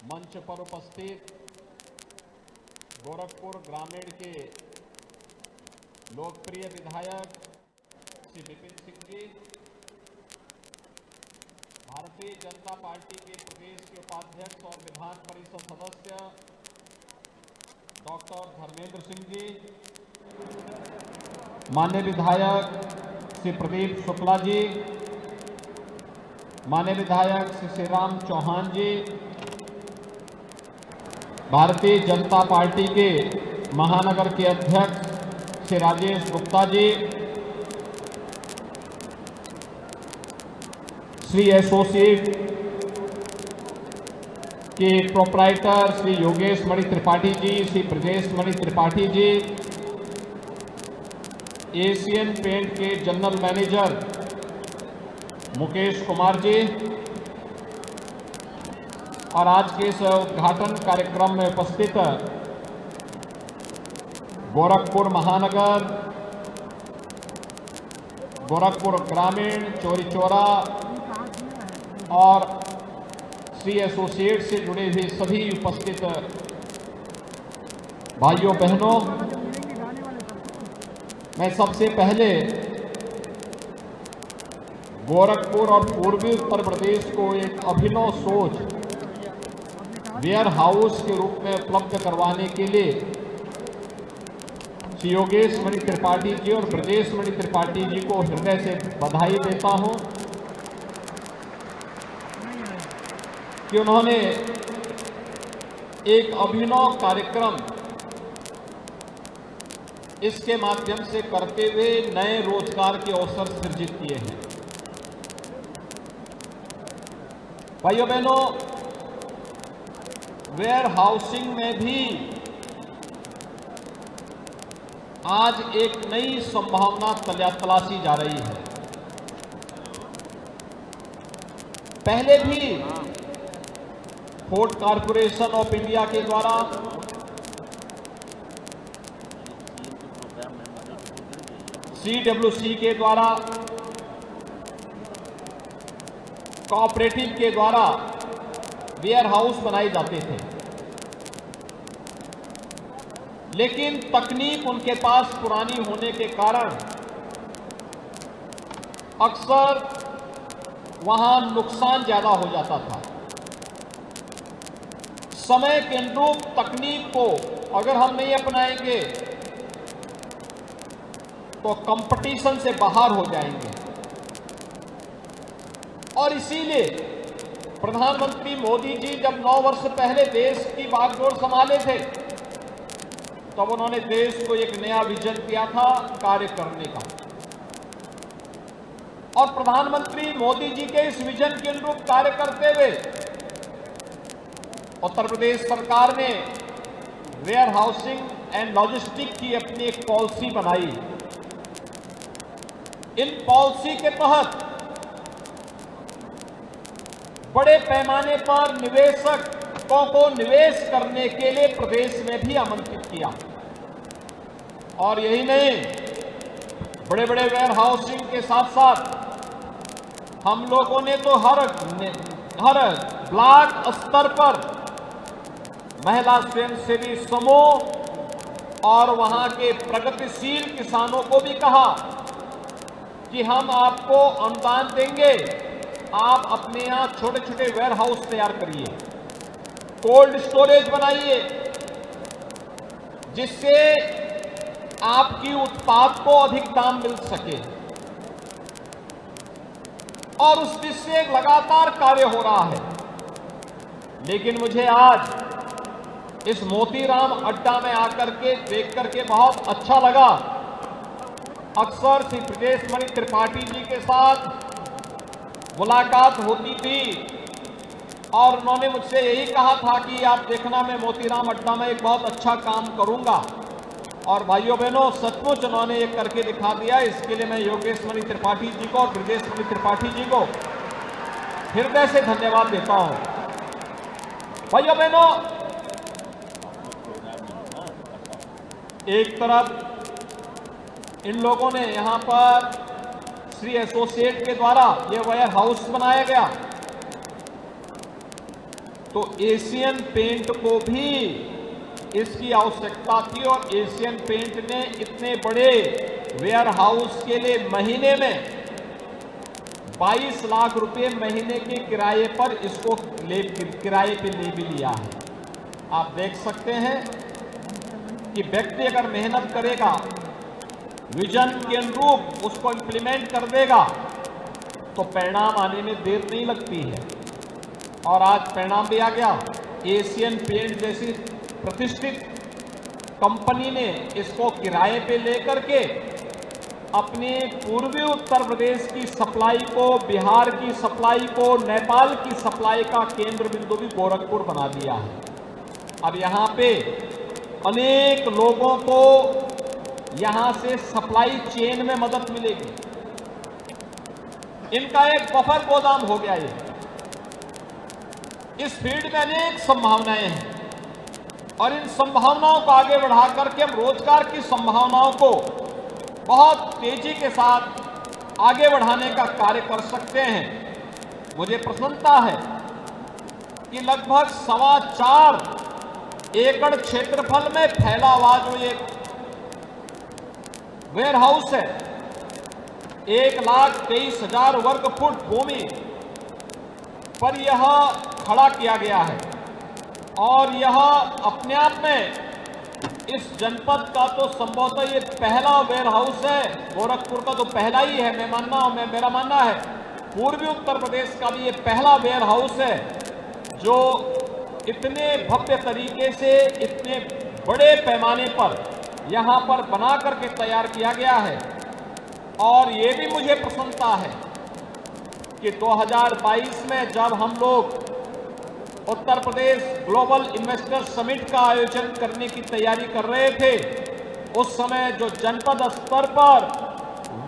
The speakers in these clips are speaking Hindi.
मंच पर उपस्थित गोरखपुर ग्रामीण के लोकप्रिय विधायक श्री विपिन सिंह जी, भारतीय जनता पार्टी के प्रदेश के उपाध्यक्ष और विधान परिषद सदस्य डॉक्टर धर्मेंद्र सिंह जी, माननीय विधायक श्री प्रदीप शुक्ला जी, माननीय विधायक श्री श्रीराम चौहान जी, भारतीय जनता पार्टी के महानगर के अध्यक्ष श्री राजेश गुप्ता जी, श्री एसोसिएट के proprietor Shri Yogesh Mani Tripathi ji, Shri Brajesh Mani Tripathi ji, Asian paint के जनरल मैनेजर मुकेश कुमार जी और आज के इस उद्घाटन कार्यक्रम में उपस्थित गोरखपुर महानगर, गोरखपुर ग्रामीण, चौरी चौरा और श्री एसोसिएट से जुड़े हुए सभी उपस्थित भाइयों बहनों, मैं सबसे पहले गोरखपुर और पूर्वी उत्तर प्रदेश को एक अभिनव सोच वेयर हाउस के रूप में उपलब्ध करवाने के लिए श्री योगेश मणि त्रिपाठी जी और ब्रजेश मणि त्रिपाठी जी को हृदय से बधाई देता हूं कि उन्होंने एक अभिनव कार्यक्रम इसके माध्यम से करते हुए नए रोजगार के अवसर सृजित किए हैं। भाइयों बहनों, वेयर हाउसिंग में भी आज एक नई संभावना तलाशी जा रही है। पहले भी पोर्ट कॉरपोरेशन ऑफ इंडिया के द्वारा CWC के द्वारा, कोऑपरेटिव के द्वारा वेयर हाउस बनाए जाते थे, लेकिन तकनीक उनके पास पुरानी होने के कारण अक्सर वहां नुकसान ज्यादा हो जाता था। समय के अनुरूप तकनीक को अगर हम नहीं अपनाएंगे तो कंपटीशन से बाहर हो जाएंगे और इसीलिए प्रधानमंत्री मोदी जी जब 9 वर्ष पहले देश की बागडोर संभाले थे तब उन्होंने देश को एक नया विजन दिया था कार्य करने का, और प्रधानमंत्री मोदी जी के इस विजन के अनुरूप कार्य करते हुए उत्तर प्रदेश सरकार ने वेयर हाउसिंग एंड लॉजिस्टिक की अपनी एक पॉलिसी बनाई। इन पॉलिसी के तहत बड़े पैमाने पर निवेशकों को निवेश करने के लिए प्रदेश में भी आमंत्रित किया, और यही नहीं, बड़े बड़े वेयर हाउसिंग के साथ साथ हम लोगों ने तो हर ब्लॉक स्तर पर महिला स्वयंसेवी समूह और वहां के प्रगतिशील किसानों को भी कहा कि हम आपको अनुदान देंगे, आप अपने यहां छोटे छोटे वेयर हाउस तैयार करिए, कोल्ड स्टोरेज बनाइए, जिससे आपकी उत्पाद को अधिक दाम मिल सके, और उस दिशा से लगातार कार्य हो रहा है। लेकिन मुझे आज इस मोतीराम अड्डा में आकर के देख करके बहुत अच्छा लगा। अक्सर श्री ब्रजेश मणि त्रिपाठी जी के साथ मुलाकात होती थी और उन्होंने मुझसे यही कहा था कि आप देखना, मैं मोतीराम अड्डा में एक बहुत अच्छा काम करूंगा, और भाइयों बहनों सचमुच उन्होंने ये करके दिखा दिया। इसके लिए मैं योगेश मणि त्रिपाठी जी को और ब्रजेश मणि त्रिपाठी जी को हृदय से धन्यवाद देता हूं। भाइयों बहनों, एक तरफ इन लोगों ने यहां पर श्री एसोसिएट के द्वारा ये वेयर हाउस बनाया गया, तो एशियन पेंट को भी इसकी आवश्यकता थी और एशियन पेंट ने इतने बड़े वेयर हाउस के लिए महीने में 22 लाख रुपए महीने के किराए पर इसको किराए पे ले भी लिया है। आप देख सकते हैं कि व्यक्ति अगर मेहनत करेगा, विजन के अनुरूप उसको इंप्लीमेंट कर देगा तो परिणाम आने में देर नहीं लगती है। और आज परिणाम भी आ गया। एशियन पेंट जैसी प्रतिष्ठित कंपनी ने इसको किराए पे लेकर के अपने पूर्वी उत्तर प्रदेश की सप्लाई को, बिहार की सप्लाई को, नेपाल की सप्लाई का केंद्र बिंदु भी गोरखपुर बना दिया है। अब यहाँ पे अनेक लोगों को यहाँ से सप्लाई चेन में मदद मिलेगी। इनका एक बफर गोदाम हो गया ये। इस फील्ड में अनेक संभावनाएं हैं और इन संभावनाओं को आगे बढ़ा करके हम रोजगार की संभावनाओं को बहुत तेजी के साथ आगे बढ़ाने का कार्य कर सकते हैं। मुझे प्रसन्नता है कि लगभग 4.25 एकड़ क्षेत्रफल में फैला हुआ जो ये वेयर हाउस है, 1,23,000 वर्ग फुट भूमि पर यह खड़ा किया गया है और यह अपने आप में इस जनपद का तो संभवतः ये पहला वेयर हाउस है। गोरखपुर का तो पहला ही है, मेरा मानना है। पूर्वी उत्तर प्रदेश का भी ये पहला वेयर हाउस है जो इतने भव्य तरीके से, इतने बड़े पैमाने पर यहाँ पर बना करके तैयार किया गया है। और ये भी मुझे प्रसन्नता है कि 2022 में जब हम लोग Uttar Pradesh global investor summit का आयोजन करने की तैयारी कर रहे थे, उस समय जो जनपद स्तर पर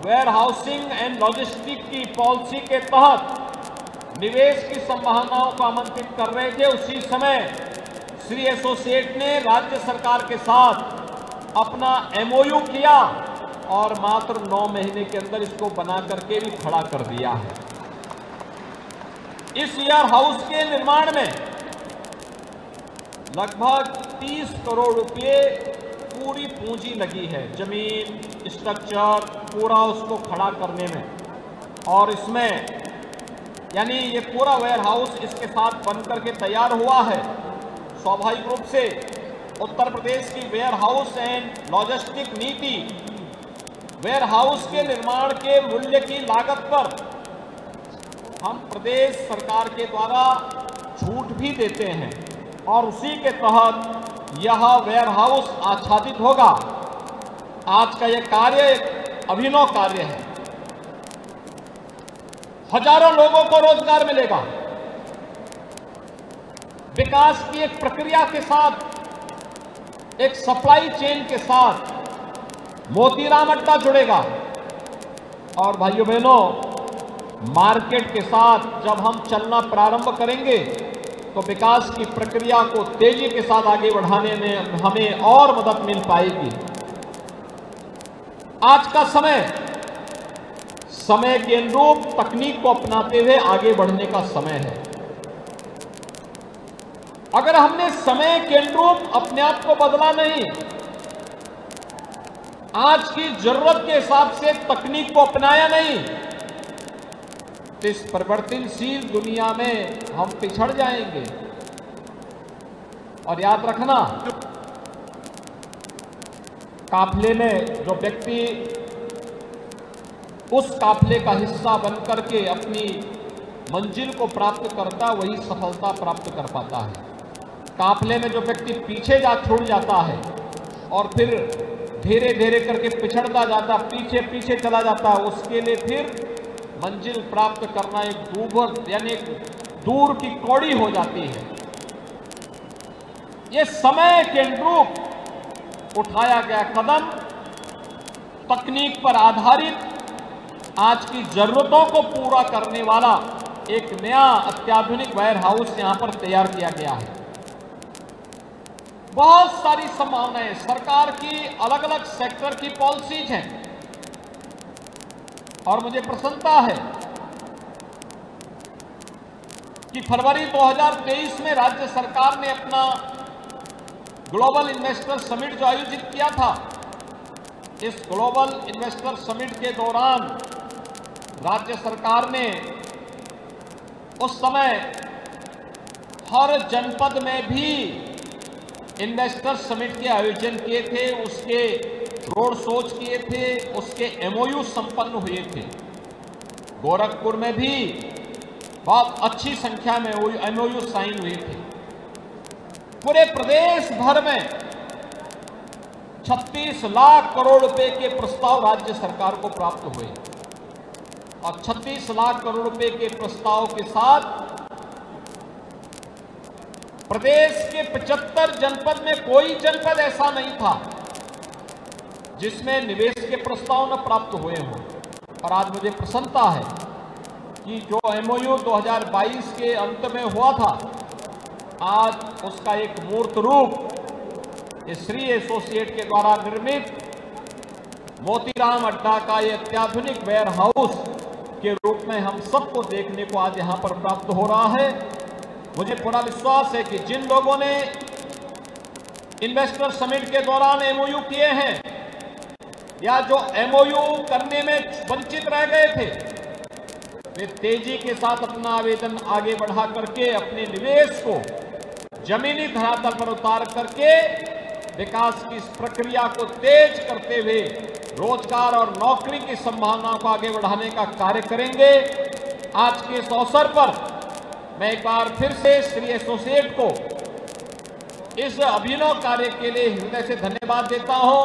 वेयर हाउसिंग एंड लॉजिस्टिक की पॉलिसी के तहत निवेश की संभावनाओं को आमंत्रित कर रहे थे, उसी समय श्री एसोसिएट ने राज्य सरकार के साथ अपना MOU किया और मात्र 9 महीने के अंदर इसको बना करके भी खड़ा कर दिया है। इस वेयर हाउस के निर्माण में लगभग 30 करोड़ रुपए पूरी पूंजी लगी है, जमीन, स्ट्रक्चर पूरा उसको खड़ा करने में। और इसमें यानी ये पूरा वेयर हाउस इसके साथ बनकर के तैयार हुआ है। स्वाभाविक रूप से उत्तर प्रदेश की वेयर हाउस एंड लॉजिस्टिक नीति वेयर हाउस के निर्माण के मूल्य की लागत पर हम प्रदेश सरकार के द्वारा छूट भी देते हैं और उसी के तहत यह वेयर हाउस आच्छादित होगा। आज का यह कार्य एक अभिनव कार्य है। हजारों लोगों को रोजगार मिलेगा। विकास की एक प्रक्रिया के साथ, एक सप्लाई चेन के साथ मोतीराम अड्डा जुड़ेगा। और भाइयों बहनों, मार्केट के साथ जब हम चलना प्रारंभ करेंगे तो विकास की प्रक्रिया को तेजी के साथ आगे बढ़ाने में हमें और मदद मिल पाएगी। आज का समय के अनुरूप तकनीक को अपनाते हुए आगे बढ़ने का समय है। अगर हमने समय के अनुरूप अपने आप को बदला नहीं, आज की जरूरत के हिसाब से तकनीक को अपनाया नहीं, तो इस परिवर्तनशील दुनिया में हम पिछड़ जाएंगे। और याद रखना, काफिले में जो व्यक्ति उस काफिले का हिस्सा बनकर के अपनी मंजिल को प्राप्त करता, वही सफलता प्राप्त कर पाता है। काफिले में जो व्यक्ति पीछे छूट जाता है और फिर धीरे धीरे करके पिछड़ता जाता, पीछे पीछे चला जाता है, उसके लिए फिर मंजिल प्राप्त करना एक दूर की कौड़ी हो जाती है। ये समय के अनुरूप उठाया गया कदम, तकनीक पर आधारित, आज की जरूरतों को पूरा करने वाला एक नया अत्याधुनिक वेयर हाउस यहां पर तैयार किया गया है। बहुत सारी संभावनाएं, सरकार की अलग अलग सेक्टर की पॉलिसीज हैं और मुझे प्रसन्नता है कि फरवरी 2023 में राज्य सरकार ने अपना ग्लोबल इन्वेस्टर समिट जो आयोजित किया था, इस ग्लोबल इन्वेस्टर समिट के दौरान राज्य सरकार ने उस समय हर जनपद में भी इन्वेस्टर समिट के आयोजन किए थे, उसके रोड शोज किए थे, उसके एमओयू संपन्न हुए थे। गोरखपुर में भी बहुत अच्छी संख्या में एमओयू साइन हुए थे। पूरे प्रदेश भर में 36 लाख करोड़ रुपए के प्रस्ताव राज्य सरकार को प्राप्त हुए और 36 लाख करोड़ रुपए के प्रस्ताव के साथ प्रदेश के 75 जनपद में कोई जनपद ऐसा नहीं था जिसमें निवेश के प्रस्ताव न प्राप्त हुए हों। और आज मुझे प्रसन्नता है कि जो एमओयू 2022 के अंत में हुआ था, आज उसका एक मूर्त रूप इस श्री एसोसिएट के द्वारा निर्मित मोतीराम अड्डा का ये अत्याधुनिक वेयर हाउस के रूप में हम सबको देखने को आज यहां पर प्राप्त हो रहा है। मुझे पूरा विश्वास है कि जिन लोगों ने इन्वेस्टर समिट के दौरान एमओयू किए हैं या जो एमओयू करने में वंचित रह गए थे, वे तेजी के साथ अपना आवेदन आगे बढ़ा करके अपने निवेश को जमीनी धरातल पर उतार करके विकास की इस प्रक्रिया को तेज करते हुए रोजगार और नौकरी की संभावनाओं को आगे बढ़ाने का कार्य करेंगे। आज के इस अवसर पर मैं एक बार फिर से श्री एसोसिएट को इस अभिनव कार्य के लिए हृदय से धन्यवाद देता हूं,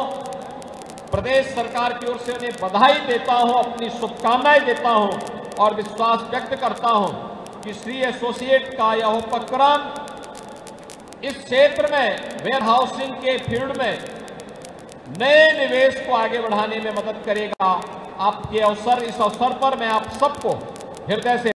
प्रदेश सरकार की ओर से उन्हें बधाई देता हूं, अपनी शुभकामनाएं देता हूं और विश्वास व्यक्त करता हूं कि श्री एसोसिएट का यह उपक्रम इस क्षेत्र में वेयर हाउसिंग के फील्ड में नए निवेश को आगे बढ़ाने में मदद करेगा। आपके इस अवसर पर मैं आप सबको हृदय से